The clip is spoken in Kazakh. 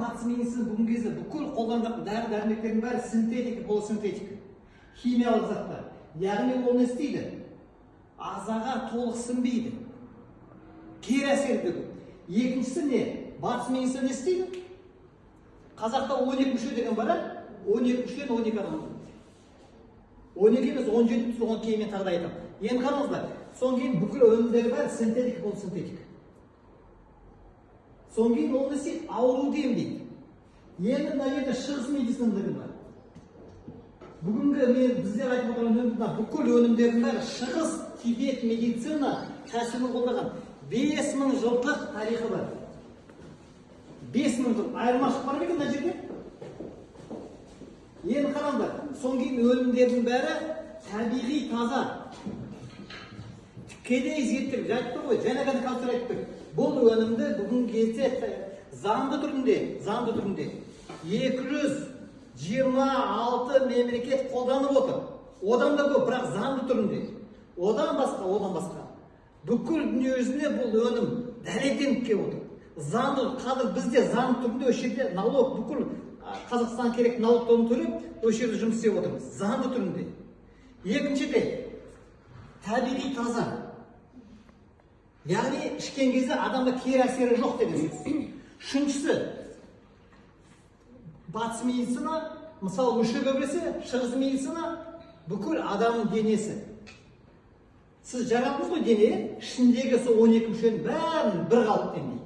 батыс медицина бүгінгі кезде бүкіл қолданылатын дәрі-дәрмектердің бәрі синтетика, полусинтетика, химиялық заттар. Яғни ол не істейді? Ағзаға толық сіңбейді. Кері әсер етеді. Екіншісі не? Батыс медицина не істейді? Қазақта 12 мүше деген бар, 12 мүшеден 12 адам. 12 емес 17 мүше, оны кейін мен тағы да айтамын. Енді қараңыздар, содан кейін бүкіл өнімдері бәрі синтетика, полусинтетика. Содан кейін ол не істейді? Ауруды емдейді. Енді мына жерде шығыс медицинасы бар. Бүгінгі біздер айтып отырған өнімдер бүкіл өнімдердің бәрі шығыс Тибет медицина тәсілін қолдаған 5000 жылдық тарихы бар. 5000 жыл. Айырмашылық бар ма екен мына жерде? Енді қараңдар, содан кейін өнімдердің бәрі табиғи таза. Тікелей зерттеліп, айтты ғой, жаңа ғана қазір айттық. Бұл өнімді бүгінгі кезде заңды түрінде 226 мемлекет қолданып отыр. Одан да көп, бірақ заңды түрінде. Одан басқа. Бүкіл дүние жүзіне бұл өнім дәлелденіп келіп отыр. Заңды, қазір бізде заңды түрінде осы жерде налог, бүкіл Қазақстан керек налогтарын төлеп, осы жерде жұмыс істеп отырмыз. Заңды түрінде. Екіншіде, табиғи таза. Яғни ішкен кезде адамда кері әсері жоқ деген сөз. Үшіншісі, батыс медицина, мысалы мүше көбіресе, шығыс медицина бүкіл адамның денесі. Сіз жараттыңыз ғой дене, ішіндегі сол 12 мүшенің бәрін бір қалыпты емдейді.